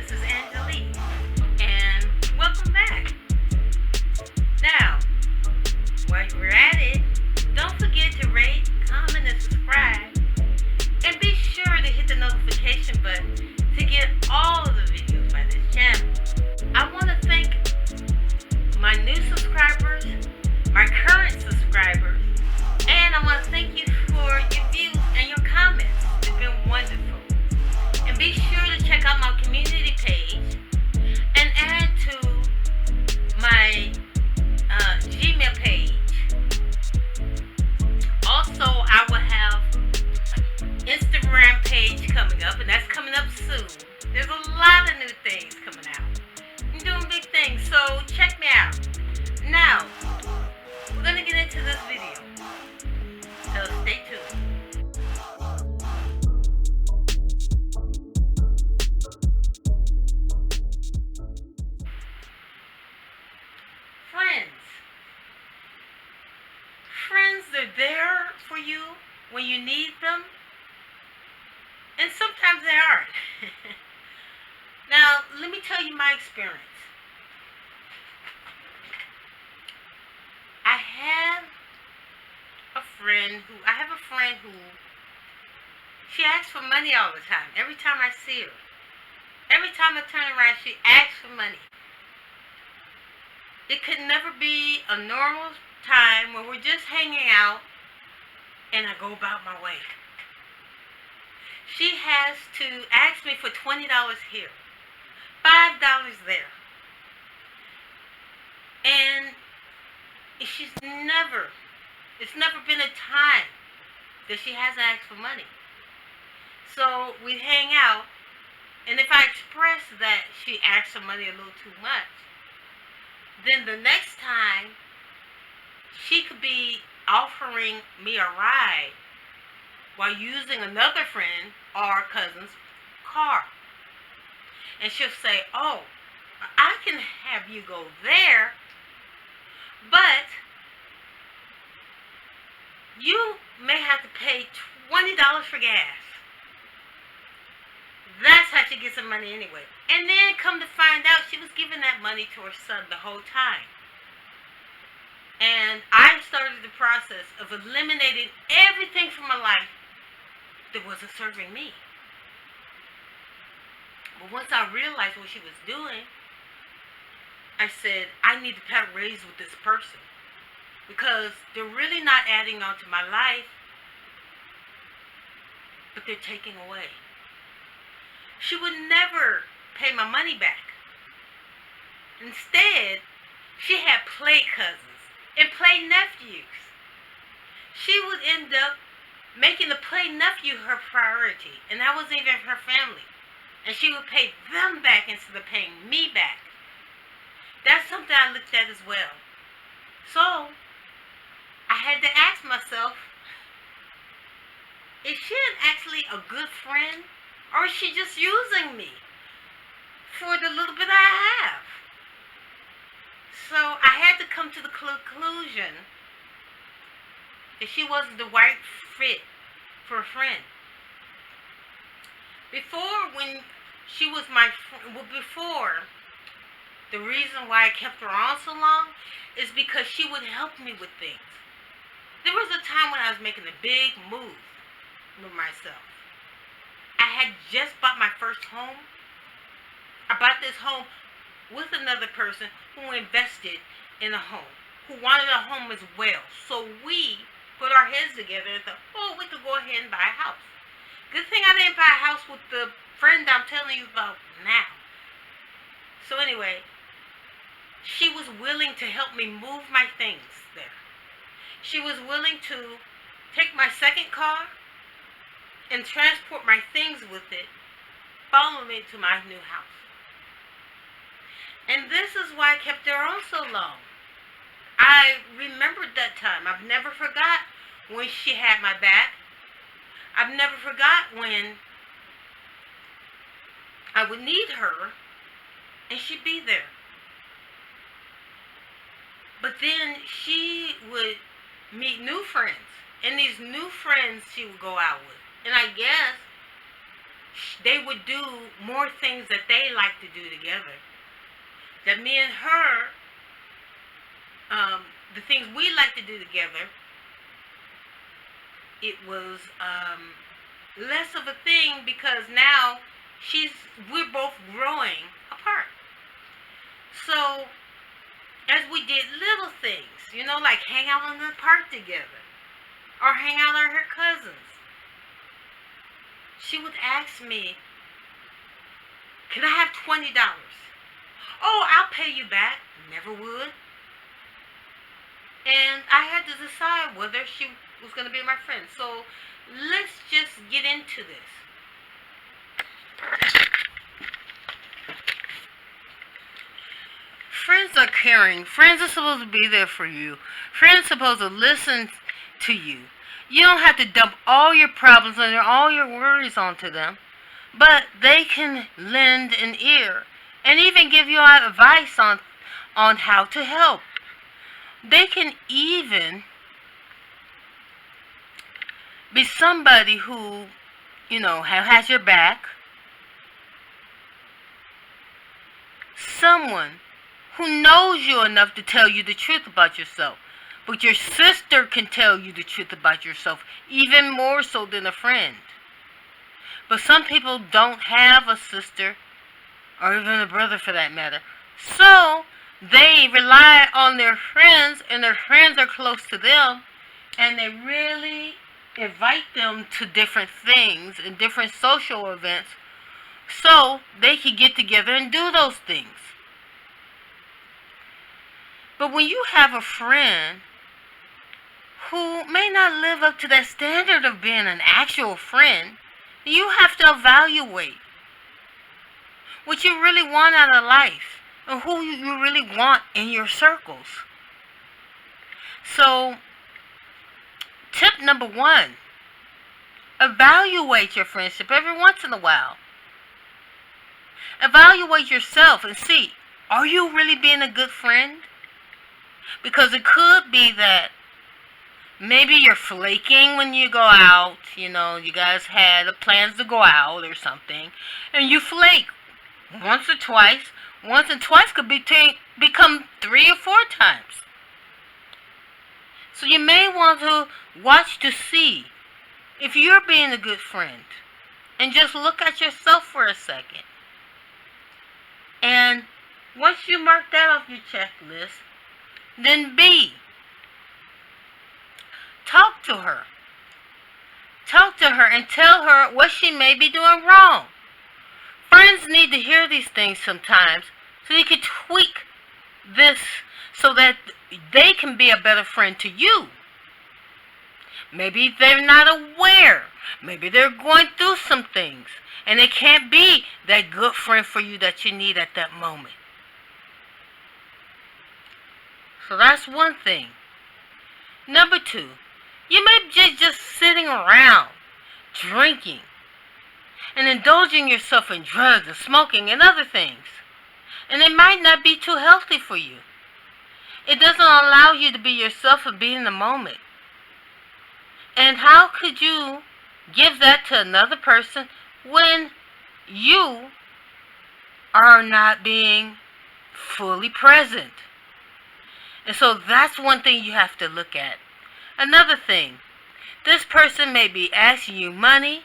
this is Angelique, and welcome back. Now, while you're at it, don't forget to rate, comment, and subscribe, and be sure to hit the notification button to get all of the videos by this channel. I want to thank my new subscribers, my current subscribers, and I want to thank you for your views and your comments. It's been wonderful. And be sure to check out my community page and add to my Gmail page. Also, I will have Instagram page coming up, and that's coming up soon. There's a lot of new things coming out. I'm doing big things, so check me out. Now, we're going to get into this video, so stay tuned. Friends, they're there for you when you need them, and sometimes they aren't. Now, let me tell you my experience. I have a friend who she asks for money all the time. Every time I see her, every time I turn around, she asks for money. It could never be a normal time when we're just hanging out and I go about my way. She has to ask me for $20 here, $5 there. And it's never been a time that she hasn't asked for money. So we hang out, and if I express that she asks for money a little too much, then the next time she could be offering me a ride while using another friend or cousin's car. And she'll say, "Oh, I can have you go there, but you may have to pay $20 for gas." That's how she gets her money anyway. And then come to find out, she was giving that money to her son the whole time. And I started the process of eliminating everything from my life that wasn't serving me. But once I realized what she was doing, I said, I need to part ways with this person, because they're really not adding on to my life, but they're taking away. She would never pay my money back. Instead, she had play cousins and play nephews. She would end up making the play nephew her priority, and that wasn't even her family. And she would pay them back instead of paying me back. That's something I looked at as well. So, I had to ask myself, is she actually a good friend, or is she just using me for the little bit I have? So I had to come to the conclusion that she wasn't the right fit for a friend. Before, when she was my friend, before, the reason why I kept her on so long is because she would help me with things. There was a time when I was making a big move with myself. I had just bought my first home. I bought this home with another person who invested in a home, who wanted a home as well. So we put our heads together and thought, oh, we could go ahead and buy a house. Good thing I didn't buy a house with the friend I'm telling you about now. So anyway, she was willing to help me move my things there. She was willing to take my second car and transport my things with it, follow me to my new house. And this is why I kept her on so long. I remembered that time. I've never forgot when she had my back. I've never forgot when I would need her and she'd be there. But then she would meet new friends, and these new friends she would go out with. And I guess they would do more things that they like to do together. That me and her, the things we like to do together, it was less of a thing because now she's we're both growing apart. So as we did little things, like hang out in the park together or hang out with her cousins, she would ask me, "Can I have $20?" "Oh, I'll pay you back." Never would. And I had to decide whether she was going to be my friend. So let's just get into this. Friends are caring. Friends are supposed to be there for you. Friends are supposed to listen to you. You don't have to dump all your problems and all your worries onto them, but they can lend an ear and even give you advice on how to help. They can even be somebody who, has your back. Someone who knows you enough to tell you the truth about yourself. But your sister can tell you the truth about yourself, even more so than a friend. But some people don't have a sister, or even a brother for that matter. So they rely on their friends, and their friends are close to them, and they really invite them to different things and different social events so they can get together and do those things. But when you have a friend who may not live up to that standard of being an actual friend, you have to evaluate what you really want out of life and who you really want in your circles. So, tip number 1, evaluate your friendship every once in a while. Evaluate yourself and see, are you really being a good friend? Because it could be that maybe you're flaking when you go out, you guys had plans to go out or something, and you flake once or twice. Once and twice could become 3 or 4 times. So you may want to watch to see if you're being a good friend. And just look at yourself for a second. And once you mark that off your checklist, then B, talk to her. Talk to her and tell her what she may be doing wrong. Friends need to hear these things sometimes so they can tweak this so that they can be a better friend to you. Maybe they're not aware. Maybe they're going through some things and they can't be that good friend for you that you need at that moment. So that's one thing. Number 2, you may be just sitting around drinking and indulging yourself in drugs and smoking and other things. And it might not be too healthy for you. It doesn't allow you to be yourself and be in the moment. And how could you give that to another person when you are not being fully present? And so that's one thing you have to look at. Another thing, this person may be asking you money,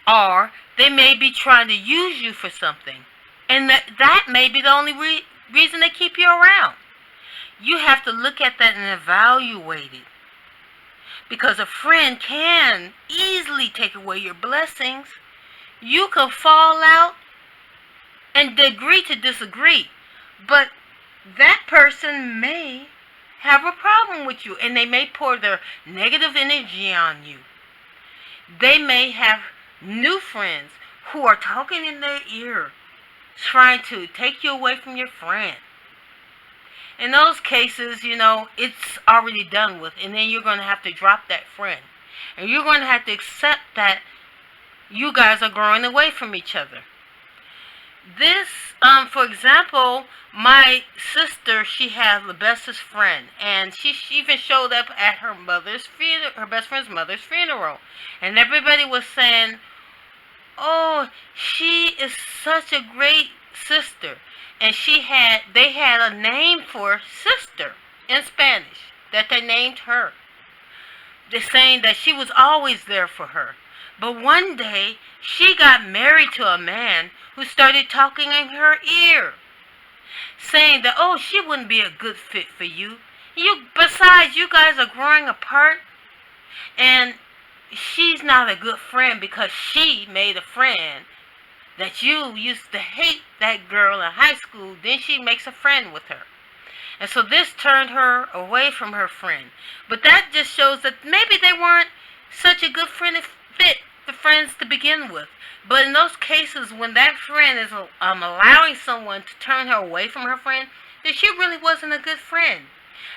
or they may be trying to use you for something. And that may be the only reason they keep you around. You have to look at that and evaluate it. Because a friend can easily take away your blessings. You can fall out and agree to disagree. But that person may have a problem with you, and they may pour their negative energy on you. They may have new friends who are talking in their ear, trying to take you away from your friend. In those cases, it's already done with, and then you're going to have to drop that friend. And you're going to have to accept that you guys are growing away from each other. This, for example, my sister, she had the bestest friend, and she even showed up at her best friend's mother's funeral, and everybody was saying, oh, she is such a great sister. And they had a name for sister in Spanish that they named her. They're saying that she was always there for her. But one day, she got married to a man who started talking in her ear, saying that, oh, she wouldn't be a good fit for you. Besides, you guys are growing apart, and she's not a good friend because she made a friend that you used to hate that girl in high school. Then she makes a friend with her. And so this turned her away from her friend. But that just shows that maybe they weren't such a good friend fit the friends to begin with. But in those cases when that friend is allowing someone to turn her away from her friend, then she really wasn't a good friend.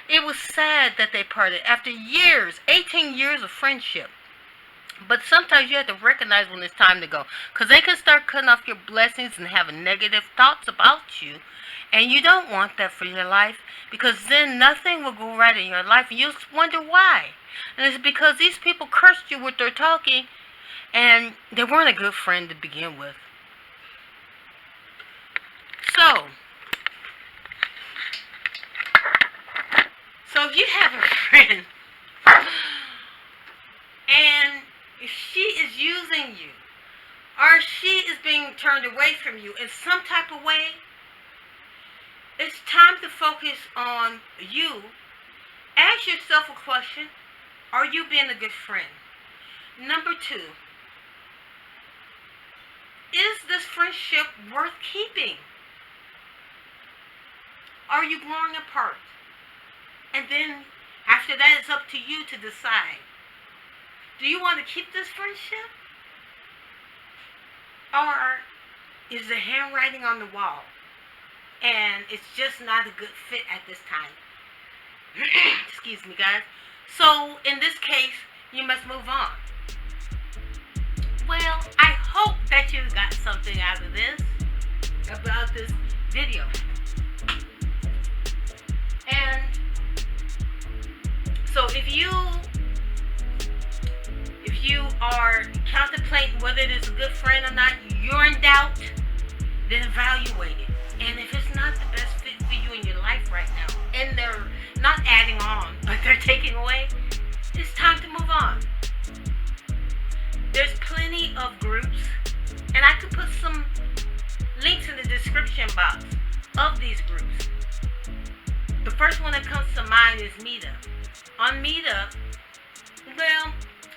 It was sad that they parted after years, 18 years of friendship. But sometimes you have to recognize when it's time to go. Because they can start cutting off your blessings and having negative thoughts about you. And you don't want that for your life. Because then nothing will go right in your life. And you'll wonder why. And it's because these people cursed you with their talking. And they weren't a good friend to begin with. So if you have a friend and if she is using you or she is being turned away from you in some type of way, it's time to focus on you. Ask yourself a question. Are you being a good friend? Number 2, is this friendship worth keeping? Are you growing apart? And then after that, it's up to you to decide. Do you want to keep this friendship? Or is the handwriting on the wall and it's just not a good fit at this time? Excuse me, guys. So in this case, you must move on. Well, I hope that you got something out of this, about this video. And so if you are contemplating whether it is a good friend or not, you're in doubt, then evaluate it. And if it's not the best fit for you in your life right now, and they're not adding on, but they're taking away, it's time to move on. There's plenty of groups, and I could put some links in the description box of these groups. The first one that comes to mind is Meetup. On Meetup, well,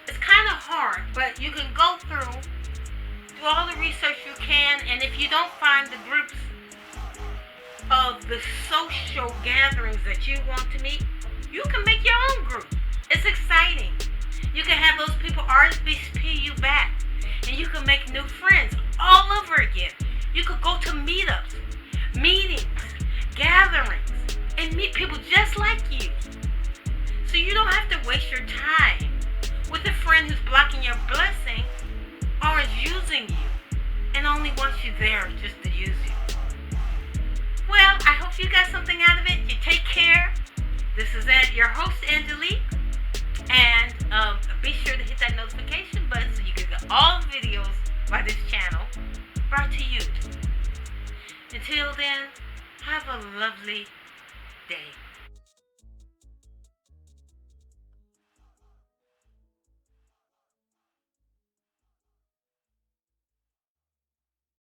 it's kind of hard, but you can go through all the research you can, and if you don't find the groups of the social gatherings that you want to meet, you can make your own group. It's exciting. You can have those people RSVP you back, and you can make new friends all over again. You could go to meetups, meetings, gatherings, and meet people just like you. So you don't have to waste your time with a friend who's blocking your blessing or is using you and only wants you there just to use you. Well, I hope you got something out of it. You take care. This is your host, Angelique. And be sure to hit that notification button so you can get all videos by this channel brought to you. Until then, have a lovely day.